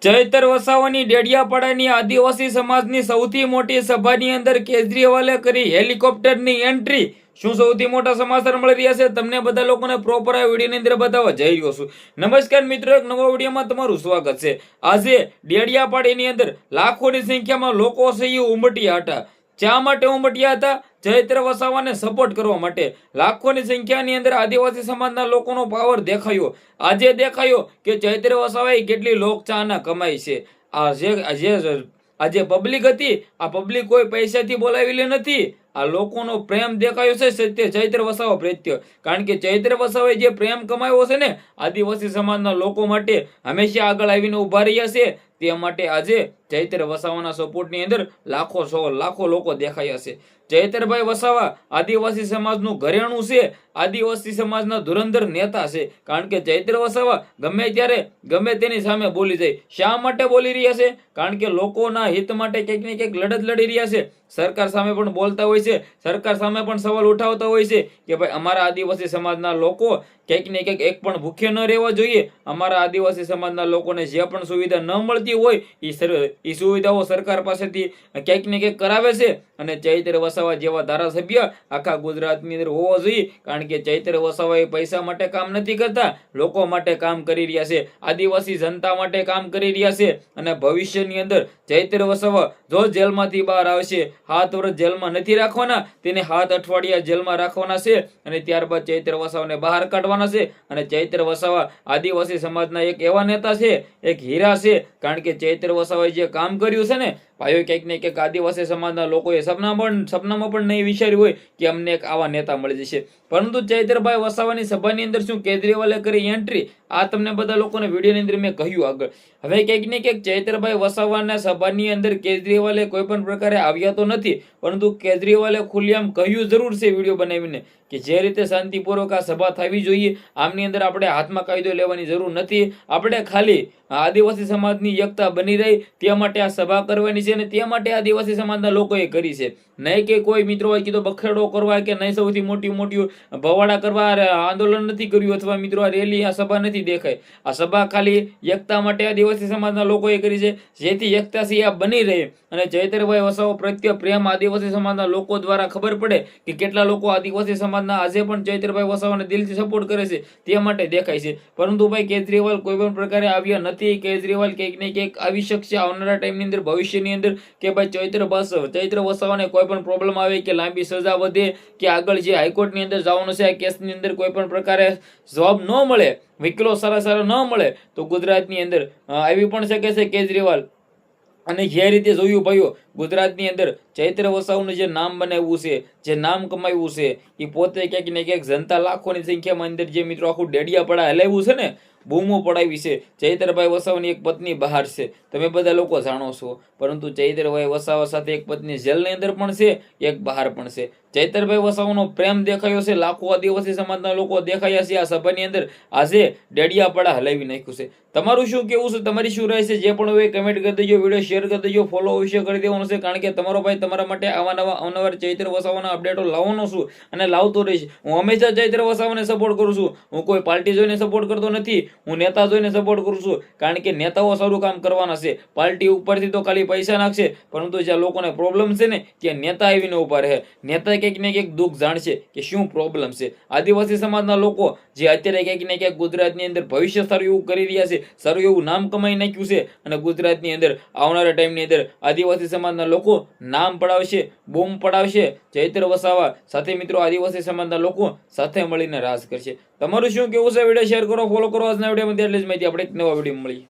ચૈતર વસાવાની ડેડિયાપાડાની આદિવાસી સમાજની સૌથી મોટી સભાની અંદર કેજરીવાલે કરી હેલિકોપ્ટરની એન્ટ્રી। શું સૌથી મોટા સમાચાર મળી રહ્યા છે તમને બધા લોકોને પ્રોપર આ વિડીયોની અંદર બતાવવા જઈ રહ્યો છું। નમસ્કાર મિત્રો, એક નવા વિડીયોમાં તમારું સ્વાગત છે। આજે ડેડિયાપાડાની અંદર લાખોની સંખ્યામાં લોકો છે એ ઉમટ્યા હતા। શા માટે ઉમટ્યા હતા? ચૈત્ર વસાવાને સપોર્ટ કરવા માટે। લાખોની સંખ્યાની અંદર આદિવાસી સમાજના લોકોનો પાવર દેખાયો। આજે દેખાયો કે ચૈત્ર વસાવાએ કેટલી લોકચાહના કમાઈ છે। આજે પબ્લિક હતી, આ પબ્લિક કોઈ પૈસાથી બોલાવેલી નથી। આ લોકોનો પ્રેમ દેખાયો છે સત્ય ચૈત્ર વસાવા પ્રત્યે। કારણ કે ચૈત્ર વસાવાએ જે પ્રેમ કમાયો છે ને આદિવાસી સમાજના લોકો માટે, હંમેશા આગળ આવીને ઉભા રહ્યા છે। તે માટે આજે ચૈત્ર વસાવાના સપોર્ટની અંદર લાખો લોકો દેખાયા છે। ચૈતરભાઈ વસાવા આદિવાસી સમાજનું ઘરેણું છે, આદિવાસી સમાજના ધુરંધર નેતા છે। કારણ કે ચૈત્ર વસાવા ગમે ત્યારે ગમે તેની સામે બોલી જાય। શા માટે બોલી રહ્યા છે? કારણ કે લોકોના હિત માટે કંઈક ને કંઈક લડત લડી રહ્યા છે। સરકાર સામે પણ બોલતા હોય છે, સરકાર સામે પણ સવાલ ઉઠાવતા હોય છે કે ભાઈ અમારા આદિવાસી સમાજના લોકો કંઈક ને કંઈક એક પણ ભૂખ્ય ન રહેવા જોઈએ। અમારા આદિવાસી સમાજના લોકોને જે પણ સુવિધા ન મળતી હોય એ સુવિધાઓ સરકાર પાસેથી કંઈક ને કંઈક કરાવે છે। અને ચૈત્ર વસાવા જેવા ધારાસભ્ય આખા ગુજરાતની અંદર હોવો જોઈએ। કારણ કે ચૈત્ર વસાવા એ પૈસા માટે કામ નથી કરતા, લોકો માટે કામ કરી રહ્યા છે, આદિવાસી જનતા માટે કામ કરી રહ્યા છે। અને ભવિષ્યની અંદર ચૈત્ર વસાવા જો જેલમાંથી બહાર આવશે, 7 વર્ષ જેલમાં નથી રાખવાના, તેને 7 અઠવાડિયા જેલમાં રાખવાના છે। અને ત્યારબાદ ચૈત્ર વસાવાને બહાર કાઢવાના છે। અને ચૈત્ર વસાવા આદિવાસી સમાજના એક એવા નેતા છે, એક હીરા છે। કારણ કે ચૈત્ર વસાવાએ જે કામ કર્યું છે ને ભાઈઓ, કંઈક ને કંઈક આદિવાસી સમાજના લોકોએ સપનામાં પણ નહીં વિચાર્યું હોય કે અમને એક આવા નેતા મળી જશે। પરંતુ ચૈતરભાઈ વસાવાની સભાની અંદર શું કેજરીવાલે કરી એન્ટ્રી, આ તમને બધા લોકોને વિડીયોની અંદર મેં કહ્યું આગળ। હવે કંઈક ને કંઈક ચૈતરભાઈ વસાવાના સભાની અંદર કેજરીવાલે કોઈ પણ પ્રકારે આવ્યા તો નથી, પરંતુ કેજરીવાલે ખુલ્લેઆમ કહ્યું જરૂર છે વિડીયો બનાવીને કે જે રીતે શાંતિપૂર્વક આ સભા થવી જોઈએ, આમની અંદર આપણે હાથમાં કાયદો લેવાની જરૂર નથી। આપણે ખાલી આદિવાસી સમાજની એકતા બની રહી તે માટે આ સભા કરવાની છે અને તે માટે આદિવાસી સમાજના લોકોએ કરી છે। નહીં કે કોઈ મિત્રો હોય કીધો બખેડો કરવા કે નહીં સૌથી મોટી ભવાડા કરવા આંદોલન નથી કર્યું, અથવા મિત્રો આ રેલી આ સભા નથી દેખાય। આ સભા ખાલી એકતા માટે આદિવાસી સમાજના લોકોએ કરી છે, જેથી એકતા છે આ બની રહે અને ચૈતરભાઈ વસાવા પ્રત્યે પ્રેમ આદિવાસી સમાજના લોકો દ્વારા ખબર પડે કે કેટલા લોકો આદિવાસી સમાજના આજે પણ ચૈતરભાઈ વસાવાને દિલથી સપોર્ટ કરે છે, તે માટે દેખાય છે। પરંતુ ભાઈ કેજરીવાલ કોઈ પણ પ્રકારે આવ્યા નથી। કેજરીવાલ કંઈક ને કંઈક આવી શકશે આવનારા ટાઈમની અંદર, ભવિષ્યની અંદર કે ભાઈ ચૈત્ર વસાવાને કોઈ પણ પ્રોબ્લેમ આવે કે લાંબી સજા વધે કે આગળ જે હાઈકોર્ટની અંદર જવાનું છે આ કેસની અંદર કોઈ પણ પ્રકારે જવાબ ન મળે, વકીલો સારા ન મળે, તો ગુજરાતની અંદર આવી પણ શકે છે કેજરીવાલ। અને જે રીતે જોયું ભાઈઓ, ગુજરાતની અંદર ચૈત્ર વસાવાનું જે નામ બનાવ્યું છે, જે નામ કમાવ્યું છે, એ પોતે ક્યાંક ને ક્યાંક જનતા લાખોની સંખ્યામાં અંદર જે મિત્રો આખું ડેડિયાપાડા હલાવ્યું છે ને, બૂમો પડાવી છે। ચૈતરભાઈ વસાવાની એક પત્ની બહાર છે, તમે બધા લોકો જાણો છો, પરંતુ ચૈતરભાઈ વસાવા સાથે એક પત્ની જેલની અંદર પણ છે, એક બહાર પણ છે। ચૈતરભાઈ વસાવાનો પ્રેમ દેખાયો છે, લાખો આદિવાસી સમાજના લોકો દેખાયા છે આ સભાની અંદર। આજે ડેડિયાપાડા હલાવી નાખ્યું છે। તમારું શું કેવું છે, તમારી શું રહે છે, જે પણ હોય કમેન્ટ કરી દેજો, વિડીયો શેર કરી દેજો, ફોલો અવશ્ય કરી દેવાનું છે। કારણ કે તમારો ભાઈ તમારા માટે અવનવા ચૈત્ર વસાવાના અપડેટો લાવવાનો છું અને લાવતો રહીશ। હું હંમેશા ચૈત્ર વસાવાને સપોર્ટ કરું છું, હું કોઈ પાર્ટી જોઈને સપોર્ટ કરતો નથી, હું નેતા જોઈને સપોર્ટ કરું છું। કારણ કે નેતાઓ સારું કામ કરવાના છે, પાર્ટી ઉપરથી તો ખાલી પૈસા નાખશે, પરંતુ જ્યાં લોકોને પ્રોબ્લેમ છે ને ત્યાં નેતા આવીને ઉભા રહે, નેતા કંઈક ને કંઈક દુઃખ જાણશે કે શું પ્રોબ્લેમ છે। આદિવાસી સમાજના લોકો જે અત્યારે કંઈક ને કંઈક ગુજરાતની અંદર ભવિષ્ય સારું એવું કરી રહ્યા છે, સારું એવું નામ કમાઈ નાખ્યું છે, અને ગુજરાતની અંદર આવનારા ટાઈમની અંદર આદિવાસી સમાજના લોકો નામ પડાવશે, બૂમ પડાવશે। ચૈત્ર વસાવા સાથે મિત્રો આદિવાસી સમાજના લોકો સાથે મળીને રાજ કરશે। તમારું શું કેવું છે? વિડીયો શેર કરો, ફોલો કરો। આજના વિડીયોમાં એટલી જ માહિતી, આપણે એક નવા વિડીયો મળી।